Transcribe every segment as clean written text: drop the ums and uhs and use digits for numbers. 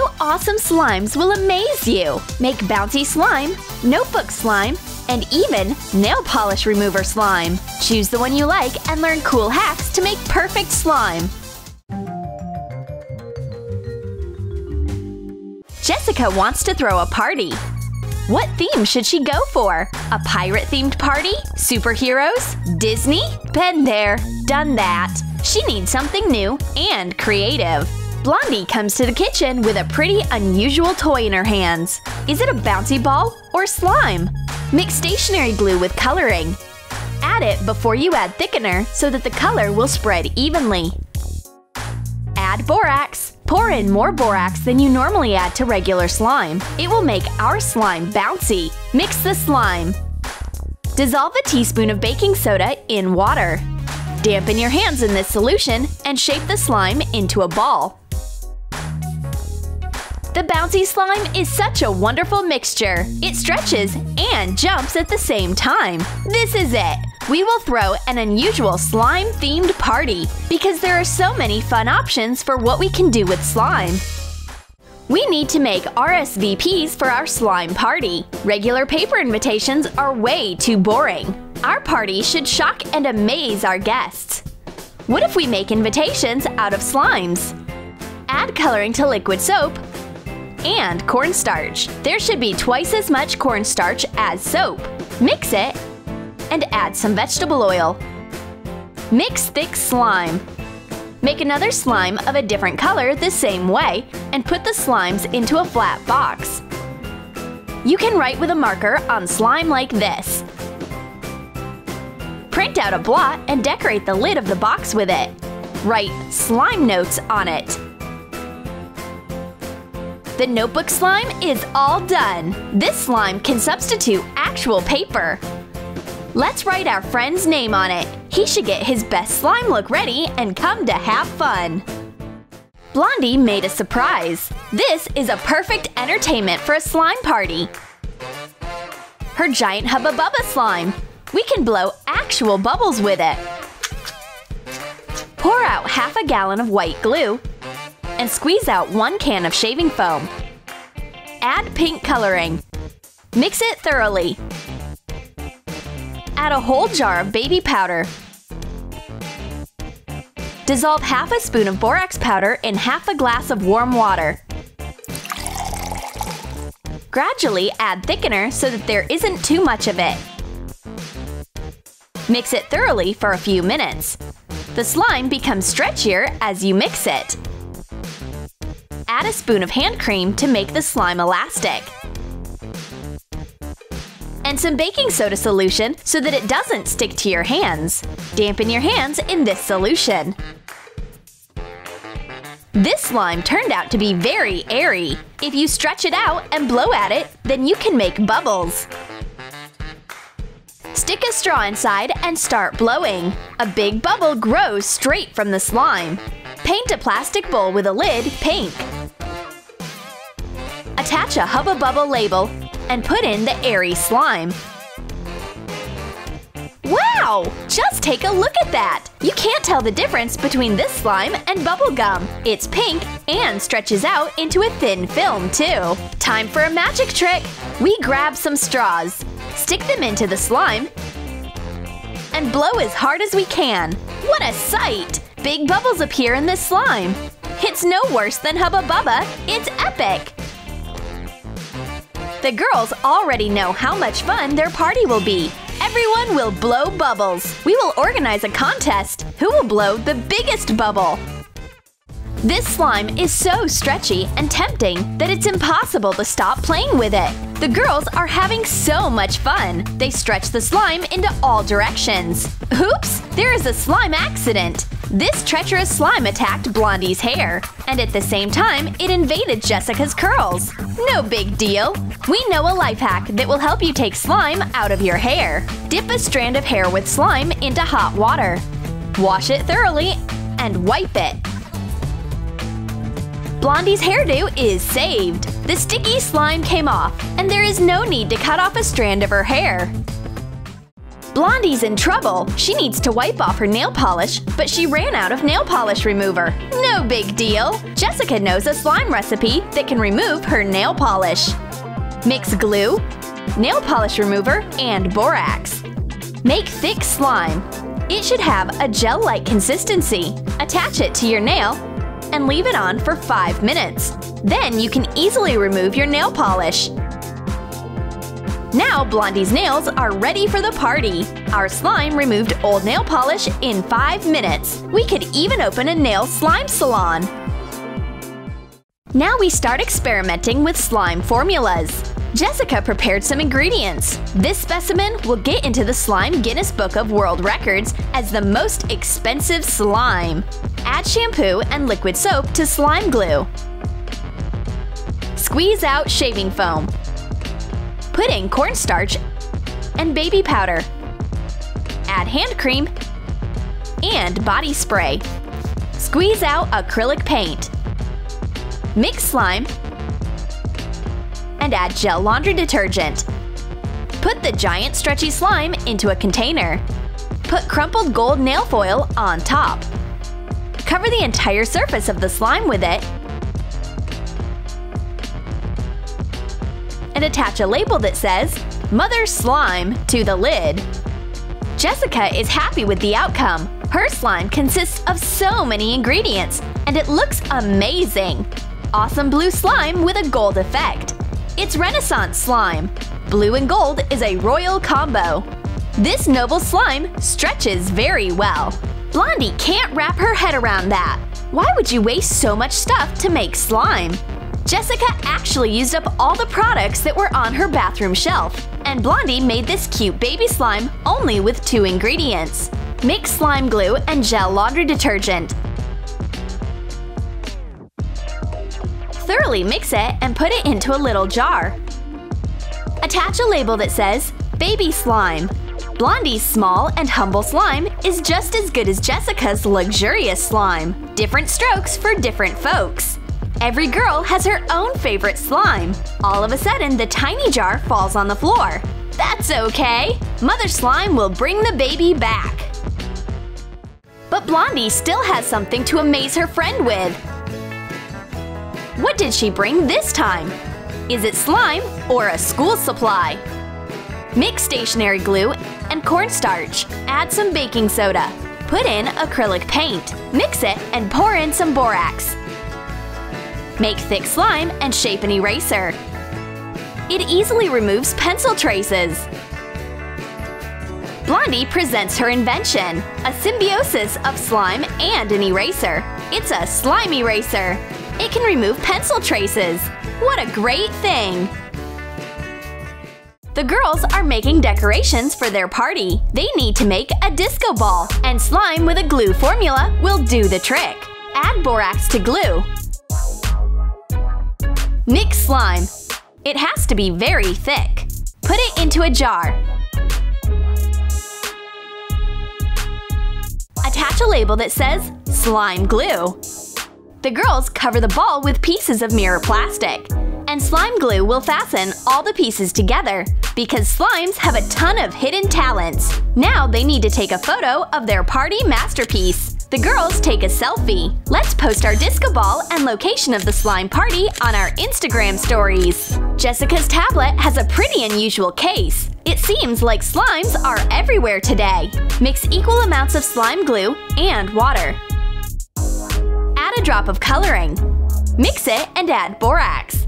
new awesome slimes will amaze you! Make Bouncy Slime, Notebook Slime, and even Nail Polish Remover Slime. Choose the one you like and learn cool hacks to make perfect slime. Jessica wants to throw a party. What theme should she go for? A pirate-themed party? Superheroes? Disney? Been there, done that. She needs something new and creative. Blondie comes to the kitchen with a pretty unusual toy in her hands. Is it a bouncy ball or slime? Mix stationery glue with coloring. Add it before you add thickener so that the color will spread evenly. Add borax. Pour in more borax than you normally add to regular slime. It will make our slime bouncy. Mix the slime. Dissolve a teaspoon of baking soda in water. Dampen your hands in this solution and shape the slime into a ball. The bouncy slime is such a wonderful mixture. It stretches and jumps at the same time. This is it! We will throw an unusual slime-themed party because there are so many fun options for what we can do with slime. We need to make RSVPs for our slime party. Regular paper invitations are way too boring. Our party should shock and amaze our guests. What if we make invitations out of slimes? Add coloring to liquid soap and cornstarch. There should be twice as much cornstarch as soap. Mix it and add some vegetable oil. Mix thick slime. Make another slime of a different color the same way and put the slimes into a flat box. You can write with a marker on slime like this. Print out a blot and decorate the lid of the box with it. Write slime notes on it. The notebook slime is all done. This slime can substitute actual paper. Let's write our friend's name on it. He should get his best slime look ready and come to have fun. Blondie made a surprise. This is a perfect entertainment for a slime party. Her giant Hubba Bubba slime. We can blow actual bubbles with it. Pour out half a gallon of white glue and squeeze out 1 can of shaving foam. Add pink coloring. Mix it thoroughly. Add a whole jar of baby powder. Dissolve half a spoon of borax powder in half a glass of warm water. Gradually add thickener so that there isn't too much of it. Mix it thoroughly for a few minutes. The slime becomes stretchier as you mix it. Add a spoon of hand cream to make the slime elastic. And some baking soda solution so that it doesn't stick to your hands. Dampen your hands in this solution. This slime turned out to be very airy. If you stretch it out and blow at it, then you can make bubbles. Stick a straw inside and start blowing. A big bubble grows straight from the slime. Paint a plastic bowl with a lid pink. Attach a Hubba Bubba label and put in the airy slime. Wow! Just take a look at that! You can't tell the difference between this slime and bubble gum. It's pink and stretches out into a thin film, too. Time for a magic trick! We grab some straws, stick them into the slime, and blow as hard as we can. What a sight! Big bubbles appear in this slime. It's no worse than Hubba Bubba. It's epic! The girls already know how much fun their party will be. Everyone will blow bubbles. We will organize a contest. Who will blow the biggest bubble? This slime is so stretchy and tempting that it's impossible to stop playing with it. The girls are having so much fun. They stretch the slime into all directions. Oops! There is a slime accident. This treacherous slime attacked Blondie's hair, and at the same time, it invaded Jessica's curls. No big deal. We know a life hack that will help you take slime out of your hair. Dip a strand of hair with slime into hot water. Wash it thoroughly and wipe it. Blondie's hairdo is saved. The sticky slime came off, and there is no need to cut off a strand of her hair. Blondie's in trouble. She needs to wipe off her nail polish, but she ran out of nail polish remover. No big deal. Jessica knows a slime recipe that can remove her nail polish. Mix glue, nail polish remover, and borax. Make thick slime. It should have a gel-like consistency. Attach it to your nail and leave it on for 5 minutes. Then you can easily remove your nail polish. Now Blondie's nails are ready for the party. Our slime removed old nail polish in 5 minutes. We could even open a nail slime salon. Now we start experimenting with slime formulas. Jessica prepared some ingredients. This specimen will get into the Slime Guinness Book of World Records as the most expensive slime. Add shampoo and liquid soap to slime glue. Squeeze out shaving foam. Put in cornstarch and baby powder. Add hand cream and body spray. Squeeze out acrylic paint. Mix slime and add gel laundry detergent. Put the giant stretchy slime into a container. Put crumpled gold nail foil on top. Cover the entire surface of the slime with it and attach a label that says Mother Slime to the lid. Jessica is happy with the outcome. Her slime consists of so many ingredients, and it looks amazing. Awesome blue slime with a gold effect. It's Renaissance slime. Blue and gold is a royal combo. This noble slime stretches very well. Blondie can't wrap her head around that. Why would you waste so much stuff to make slime? Jessica actually used up all the products that were on her bathroom shelf, and Blondie made this cute baby slime only with 2 ingredients. Mix slime glue and gel laundry detergent. Thoroughly mix it and put it into a little jar. Attach a label that says Baby Slime. Blondie's small and humble slime is just as good as Jessica's luxurious slime. Different strokes for different folks. Every girl has her own favorite slime. All of a sudden, the tiny jar falls on the floor. That's okay! Mother Slime will bring the baby back. But Blondie still has something to amaze her friend with. What did she bring this time? Is it slime or a school supply? Mix stationery glue and cornstarch. Add some baking soda. Put in acrylic paint. Mix it and pour in some borax. Make thick slime and shape an eraser. It easily removes pencil traces. Blondie presents her invention, a symbiosis of slime and an eraser. It's a slime eraser. It can remove pencil traces. What a great thing! The girls are making decorations for their party. They need to make a disco ball, and slime with a glue formula will do the trick. Add borax to glue. Mix slime. It has to be very thick. Put it into a jar. Attach a label that says Slime Glue. The girls cover the ball with pieces of mirror plastic, and slime glue will fasten all the pieces together because slimes have a ton of hidden talents. Now they need to take a photo of their party masterpiece. The girls take a selfie. Let's post our disco ball and location of the slime party on our Instagram stories. Jessica's tablet has a pretty unusual case. It seems like slimes are everywhere today. Mix equal amounts of slime glue and water. Add a drop of coloring. Mix it and add borax.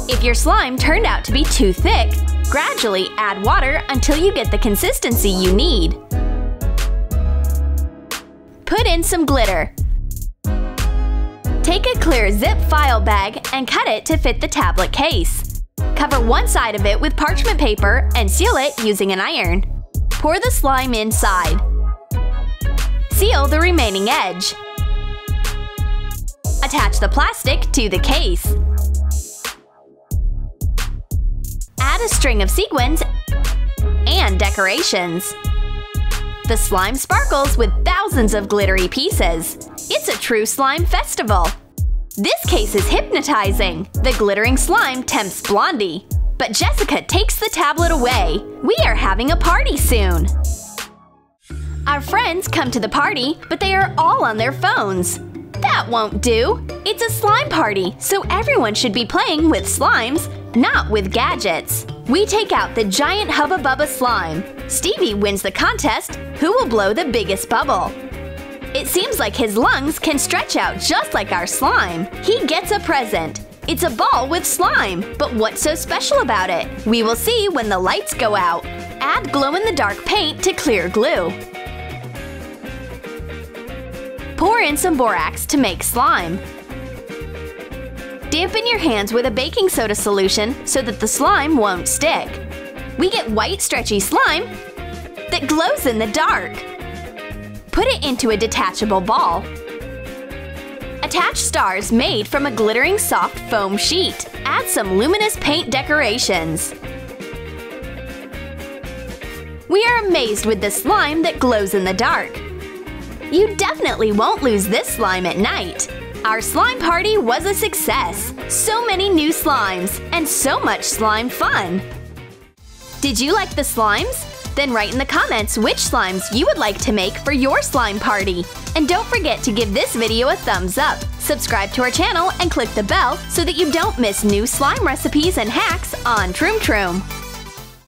If your slime turned out to be too thick, gradually add water until you get the consistency you need. Put in some glitter. Take a clear zip file bag and cut it to fit the tablet case. Cover one side of it with parchment paper and seal it using an iron. Pour the slime inside. Seal the remaining edge. Attach the plastic to the case. Add a string of sequins and decorations. The slime sparkles with thousands of glittery pieces. It's a true slime festival. This case is hypnotizing. The glittering slime tempts Blondie. But Jessica takes the tablet away. We are having a party soon. Our friends come to the party, but they are all on their phones. That won't do. It's a slime party, so everyone should be playing with slimes, not with gadgets. We take out the giant Hubba Bubba slime. Stevie wins the contest, who will blow the biggest bubble. It seems like his lungs can stretch out just like our slime. He gets a present. It's a ball with slime, but what's so special about it? We will see when the lights go out. Add glow-in-the-dark paint to clear glue. Pour in some borax to make slime. Dampen your hands with a baking soda solution so that the slime won't stick. We get white stretchy slime that glows in the dark. Put it into a detachable ball. Attach stars made from a glittering soft foam sheet. Add some luminous paint decorations. We are amazed with the slime that glows in the dark. You definitely won't lose this slime at night. Our slime party was a success. So many new slimes and so much slime fun. Did you like the slimes? Then write in the comments which slimes you would like to make for your slime party. And don't forget to give this video a thumbs up, subscribe to our channel, and click the bell so that you don't miss new slime recipes and hacks on Troom Troom.